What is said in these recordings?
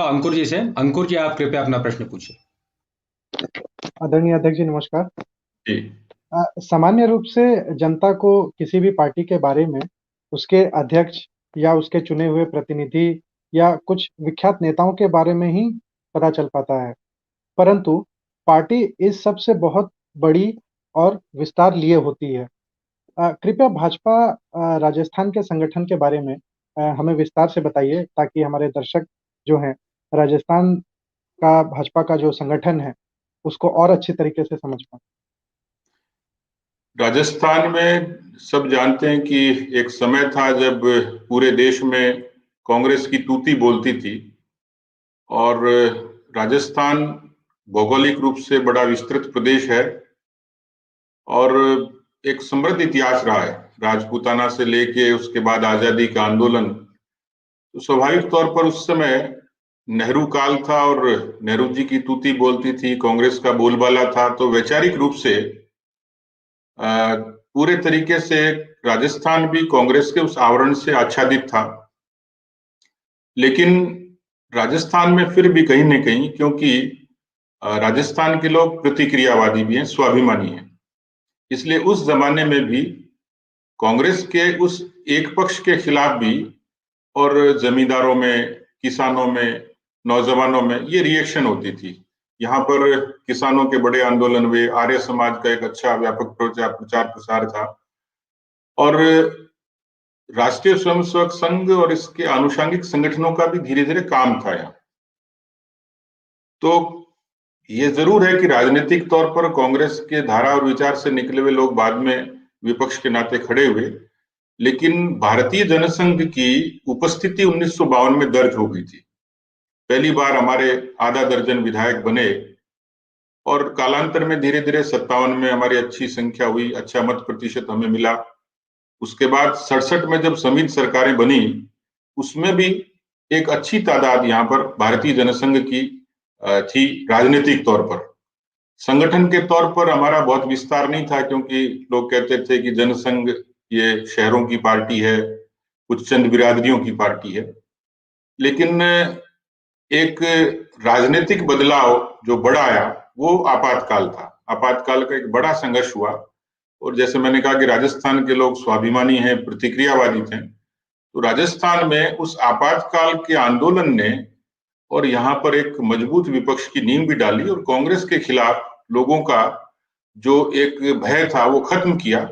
अंकुर जी से। अंकुर जी, आप कृपया अपना प्रश्न पूछिए। आदरणीय अध्यक्ष जी, नमस्कार। जी। सामान्य रूप से जनता को किसी भी पार्टी के बारे में उसके अध्यक्ष या उसके चुने हुए प्रतिनिधि या कुछ विख्यात नेताओं के बारे में ही पता चल पाता है। परंतु पार्टी इस सब से बहुत बड़ी और विस्तार लिए होती है। कृपया भाजपा राजस्थान के संगठन के बारे में हमें विस्तार से बताइए, ताकि हमारे दर्शक जो हैं, राजस्थान का भाजपा का जो संगठन है, उसको और अच्छी तरीके से समझ पाएँ। राजस्थान में सब जानते हैं कि एक समय था जब पूरे देश में कांग्रेस की तूती बोलती थी और राजस्थान भौगोलिक रूप से बड़ा विस्तृत प्रदेश है और एक समृद्ध इतिहास रहा है। राजपूताना से लेके उसके बाद आजादी का आंदोलन, तो स्वाभाविक तौर पर उस समय नेहरू काल था और नेहरू जी की तूती बोलती थी, कांग्रेस का बोलबाला था, तो वैचारिक रूप से पूरे तरीके से राजस्थान भी कांग्रेस के उस आवरण से आच्छादित था। लेकिन राजस्थान में फिर भी कहीं न कहीं, क्योंकि राजस्थान के लोग प्रतिक्रियावादी भी हैं, स्वाभिमानी हैं, इसलिए उस जमाने में भी कांग्रेस के उस एक पक्ष के खिलाफ भी और जमींदारों में, किसानों में, नौजवानों में ये रिएक्शन होती थी। यहाँ पर किसानों के बड़े आंदोलन हुए, आर्य समाज का एक अच्छा व्यापक प्रचार प्रसार था और राष्ट्रीय स्वयंसेवक संघ और इसके आनुषंगिक संगठनों का भी धीरे धीरे काम था यहाँ। तो ये जरूर है कि राजनीतिक तौर पर कांग्रेस के धारा और विचार से निकले हुए लोग बाद में विपक्ष के नाते खड़े हुए, लेकिन भारतीय जनसंघ की उपस्थिति 1952 में दर्ज हो गई थी। पहली बार हमारे आधा दर्जन विधायक बने और कालांतर में धीरे धीरे 57 में हमारी अच्छी संख्या हुई, अच्छा मत प्रतिशत हमें मिला। उसके बाद 67 में जब संयुक्त सरकारें बनी, उसमें भी एक अच्छी तादाद यहाँ पर भारतीय जनसंघ की थी राजनीतिक तौर पर। संगठन के तौर पर हमारा बहुत विस्तार नहीं था, क्योंकि लोग कहते थे कि जनसंघ ये शहरों की पार्टी है, कुछ चंद बिरादरियों की पार्टी है। लेकिन एक राजनीतिक बदलाव जो बड़ा आया वो आपातकाल था। आपातकाल का एक बड़ा संघर्ष हुआ और जैसे मैंने कहा कि राजस्थान के लोग स्वाभिमानी हैं, प्रतिक्रियावादी थे, तो राजस्थान में उस आपातकाल के आंदोलन ने और यहाँ पर एक मजबूत विपक्ष की नींव भी डाली और कांग्रेस के खिलाफ लोगों का जो एक भय था वो खत्म किया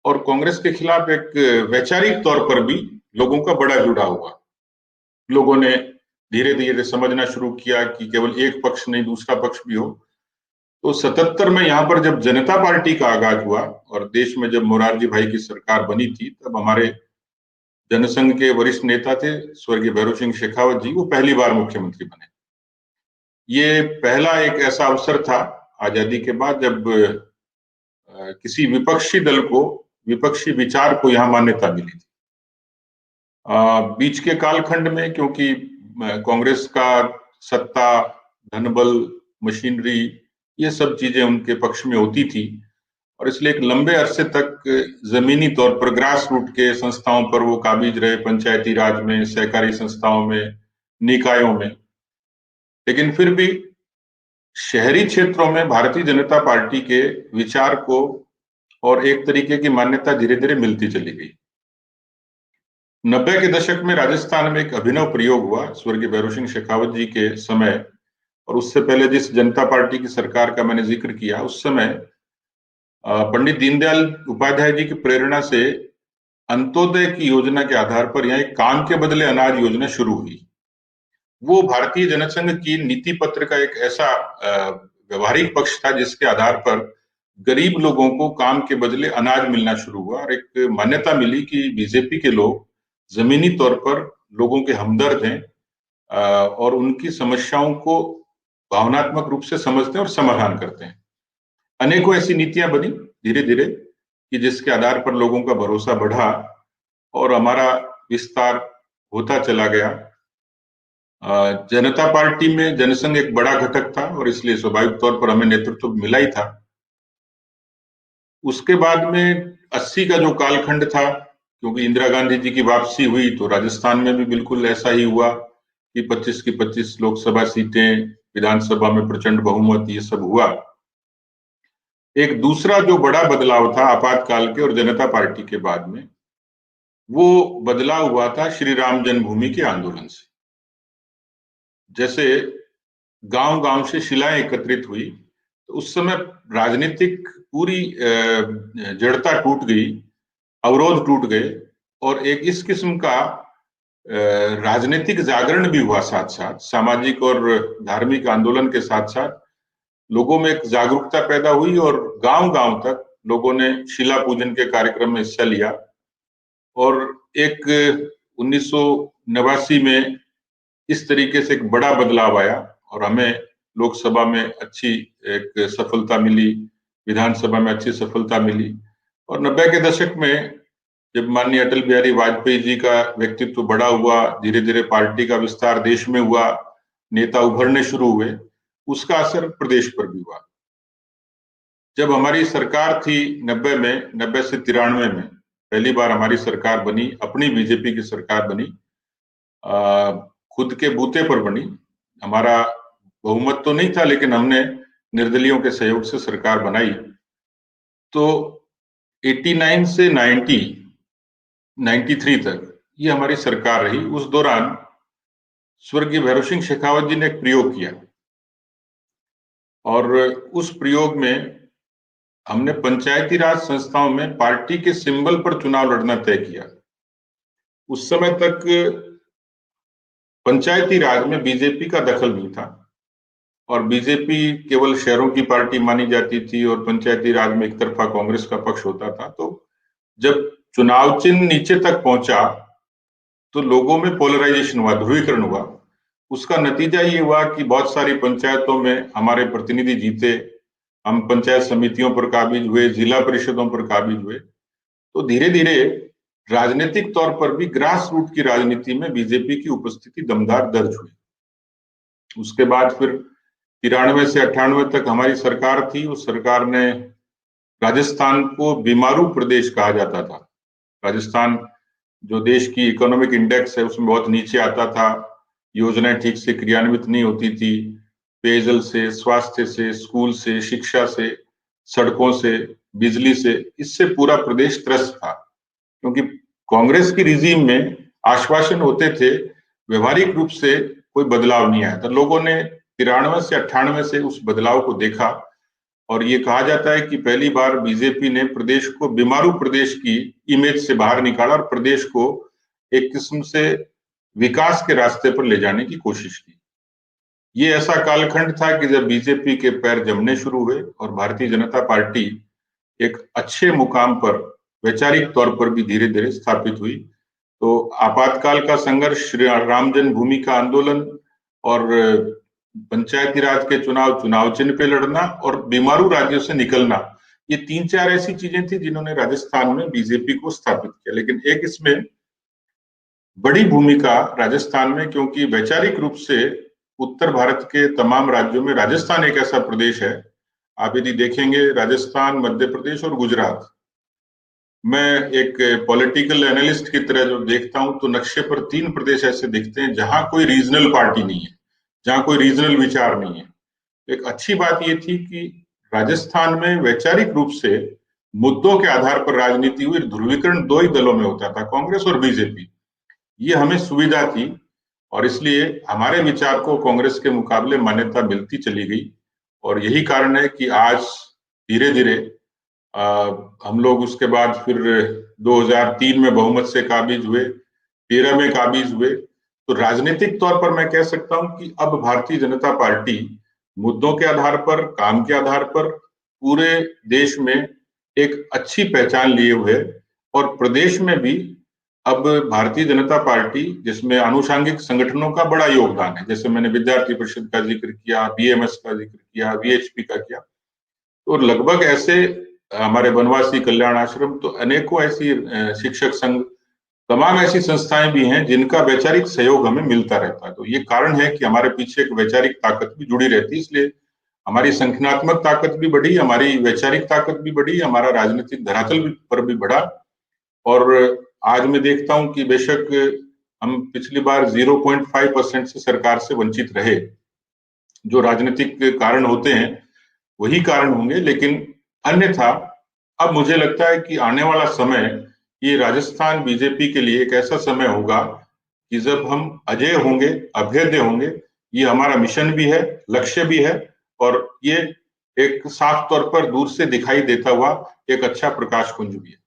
और कांग्रेस के खिलाफ एक वैचारिक तौर पर भी लोगों का बड़ा जुड़ाव हुआ। लोगों ने धीरे धीरे समझना शुरू किया कि केवल एक पक्ष नहीं, दूसरा पक्ष भी हो। तो 77 में यहाँ पर जब जनता पार्टी का आगाज हुआ और देश में जब मोरारजी भाई की सरकार बनी थी, तब हमारे जनसंघ के वरिष्ठ नेता थे स्वर्गीय भैरों सिंह शेखावत जी, वो पहली बार मुख्यमंत्री बने। ये पहला एक ऐसा अवसर था आजादी के बाद जब किसी विपक्षी दल को, विपक्षी विचार को यहाँ मान्यता मिली थी। बीच के कालखंड में क्योंकि कांग्रेस का सत्ता, धनबल, मशीनरी, ये सब चीजें उनके पक्ष में होती थी और इसलिए एक लंबे अरसे तक जमीनी तौर पर ग्रास रूट के संस्थाओं पर वो काबिज रहे, पंचायती राज में, सहकारी संस्थाओं में, निकायों में। लेकिन फिर भी शहरी क्षेत्रों में भारतीय जनता पार्टी के विचार को और एक तरीके की मान्यता धीरे धीरे मिलती चली गई। 90 के दशक में राजस्थान में एक अभिनव प्रयोग हुआ स्वर्गीय भैरों सिंह शेखावत जी के समय, और उससे पहले जिस जनता पार्टी की सरकार का मैंने जिक्र किया, उस समय पंडित दीनदयाल उपाध्याय जी की प्रेरणा से अंत्योदय की योजना के आधार पर यहाँ एक काम के बदले अनाज योजना शुरू हुई। वो भारतीय जनसंघ की नीति पत्र का एक ऐसा व्यवहारिक पक्ष था जिसके आधार पर गरीब लोगों को काम के बदले अनाज मिलना शुरू हुआ और एक मान्यता मिली कि बीजेपी के लोग जमीनी तौर पर लोगों के हमदर्द हैं और उनकी समस्याओं को भावनात्मक रूप से समझते हैं और समाधान करते हैं। अनेकों ऐसी नीतियां बनी धीरे धीरे कि जिसके आधार पर लोगों का भरोसा बढ़ा और हमारा विस्तार होता चला गया। जनता पार्टी में जनसंघ एक बड़ा घटक था और इसलिए स्वाभाविक तौर पर हमें नेतृत्व मिला ही था। उसके बाद में 80 का जो कालखंड था, क्योंकि इंदिरा गांधी जी की वापसी हुई तो राजस्थान में भी बिल्कुल ऐसा ही हुआ कि 25 की 25 लोकसभा सीटें, विधानसभा में प्रचंड बहुमत, ये सब हुआ। एक दूसरा जो बड़ा बदलाव था आपातकाल के और जनता पार्टी के बाद में, वो बदलाव हुआ था श्री राम जन्मभूमि के आंदोलन से। जैसे गांव-गांव से शिलाएं एकत्रित हुई, तो उस समय राजनीतिक पूरी जड़ता टूट गई, अवरोध टूट गए और एक इस किस्म का राजनीतिक जागरण भी हुआ साथ-साथ, सामाजिक और धार्मिक आंदोलन के साथ-साथ लोगों में एक जागरूकता पैदा हुई और गांव-गांव तक लोगों ने शिला पूजन के कार्यक्रम में हिस्सा लिया और एक 1989 में इस तरीके से एक बड़ा बदलाव आया और हमें लोकसभा में अच्छी एक सफलता मिली, विधानसभा में अच्छी सफलता मिली और 90 के दशक में जब माननीय अटल बिहारी वाजपेयी जी का व्यक्तित्व बड़ा हुआ, धीरे-धीरे पार्टी का विस्तार देश में हुआ, नेता उभरने शुरू हुए, उसका असर प्रदेश पर भी हुआ। जब हमारी सरकार थी 90 में, 90 से 93 में, पहली बार हमारी सरकार बनी, अपनी बीजेपी की सरकार बनी, खुद के बूते पर बनी। हमारा बहुमत तो नहीं था, लेकिन हमने निर्दलियों के सहयोग से सरकार बनाई। तो 89 से 93 तक ये हमारी सरकार रही। उस दौरान स्वर्गीय भैरव सिंह शेखावत जी ने एक प्रयोग किया और उस प्रयोग में हमने पंचायती राज संस्थाओं में पार्टी के सिंबल पर चुनाव लड़ना तय किया। उस समय तक पंचायती राज में बीजेपी का दखल नहीं था और बीजेपी केवल शहरों की पार्टी मानी जाती थी और पंचायती राज में एक तरफा कांग्रेस का पक्ष होता था। तो जब चुनाव चिन्ह नीचे तक पहुंचा तो लोगों में पोलराइजेशन हुआ, ध्रुवीकरण हुआ। उसका नतीजा ये हुआ कि बहुत सारी पंचायतों में हमारे प्रतिनिधि जीते, हम पंचायत समितियों पर काबिज हुए, जिला परिषदों पर काबिज हुए। तो धीरे धीरे राजनीतिक तौर पर भी ग्रास रूट की राजनीति में बीजेपी की उपस्थिति दमदार दर्ज हुई। उसके बाद फिर 93 से 98 तक हमारी सरकार थी। उस सरकार ने राजस्थान को बीमारू प्रदेश कहा जाता था। राजस्थान जो देश की इकोनॉमिक इंडेक्स है उसमें बहुत नीचे आता था, योजनाएं ठीक से क्रियान्वित नहीं होती थी, पेयजल से, स्वास्थ्य से, स्कूल से, शिक्षा से, सड़कों से, बिजली से, इससे पूरा प्रदेश त्रस्त था। क्योंकि कांग्रेस की रिजीम में आश्वासन होते थे, व्यवहारिक रूप से कोई बदलाव नहीं आया था। लोगों ने 93 से 98 से उस बदलाव को देखा और ये कहा जाता है कि पहली बार बीजेपी ने प्रदेश को बीमारू प्रदेश की इमेज से बाहर निकाला और प्रदेश को एक किस्म से विकास के रास्ते पर ले जाने की कोशिश की। ये ऐसा कालखंड था कि जब बीजेपी के पैर जमने शुरू हुए और भारतीय जनता पार्टी एक अच्छे मुकाम पर वैचारिक तौर पर भी धीरे धीरे स्थापित हुई। तो आपातकाल का संघर्ष, श्री राम जन्मभूमि का आंदोलन और पंचायती राज के चुनाव चिन्ह पे लड़ना और बीमारू राज्यों से निकलना, ये 3-4 ऐसी चीजें थी जिन्होंने राजस्थान में बीजेपी को स्थापित किया। लेकिन एक इसमें बड़ी भूमिका राजस्थान में, क्योंकि वैचारिक रूप से उत्तर भारत के तमाम राज्यों में राजस्थान एक ऐसा प्रदेश है, आप यदि देखेंगे राजस्थान, मध्य प्रदेश और गुजरात, मैं एक पॉलिटिकल एनालिस्ट की तरह जो देखता हूं तो नक्शे पर 3 प्रदेश ऐसे दिखते हैं जहां कोई रीजनल पार्टी नहीं है, जहां कोई रीजनल विचार नहीं है। एक अच्छी बात ये थी कि राजस्थान में वैचारिक रूप से मुद्दों के आधार पर राजनीति हुई। ध्रुवीकरण 2 ही दलों में होता था, कांग्रेस और बीजेपी। ये हमें सुविधा थी और इसलिए हमारे विचार को कांग्रेस के मुकाबले मान्यता मिलती चली गई और यही कारण है कि आज धीरे धीरे हम लोग उसके बाद फिर 2003 में बहुमत से काबिज हुए, 13 में काबिज हुए। तो राजनीतिक तौर पर मैं कह सकता हूं कि अब भारतीय जनता पार्टी मुद्दों के आधार पर, काम के आधार पर पूरे देश में एक अच्छी पहचान लिए हुए और प्रदेश में भी अब भारतीय जनता पार्टी, जिसमें आनुषंगिक संगठनों का बड़ा योगदान है, जैसे मैंने विद्यार्थी परिषद का जिक्र किया, बीएमएस का जिक्र किया, वीएचपी का किया, तो लगभग ऐसे हमारे वनवासी कल्याण आश्रम, तो अनेकों ऐसी शिक्षक संघ, तमाम ऐसी संस्थाएं भी हैं जिनका वैचारिक सहयोग हमें मिलता रहता है। तो ये कारण है कि हमारे पीछे एक वैचारिक ताकत भी जुड़ी रहती है, इसलिए हमारी संगठनात्मक ताकत भी बढ़ी, हमारी वैचारिक ताकत भी बढ़ी, हमारा राजनीतिक धरातल पर भी बढ़ा। और आज मैं देखता हूं कि बेशक हम पिछली बार 0.5% से सरकार से वंचित रहे। जो राजनीतिक कारण होते हैं वही कारण होंगे, लेकिन अन्यथा अब मुझे लगता है कि आने वाला समय ये राजस्थान बीजेपी के लिए एक ऐसा समय होगा कि जब हम अजेय होंगे, अभेद्य होंगे। ये हमारा मिशन भी है, लक्ष्य भी है, और ये एक साफ तौर पर दूर से दिखाई देता हुआ एक अच्छा प्रकाश पुंज भी है।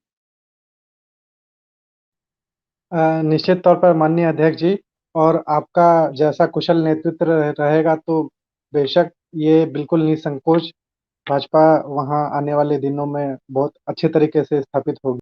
निश्चित तौर पर माननीय अध्यक्ष जी, और आपका जैसा कुशल नेतृत्व रहेगा तो बेशक ये बिल्कुल निसंकोच भाजपा वहाँ आने वाले दिनों में बहुत अच्छे तरीके से स्थापित होगी।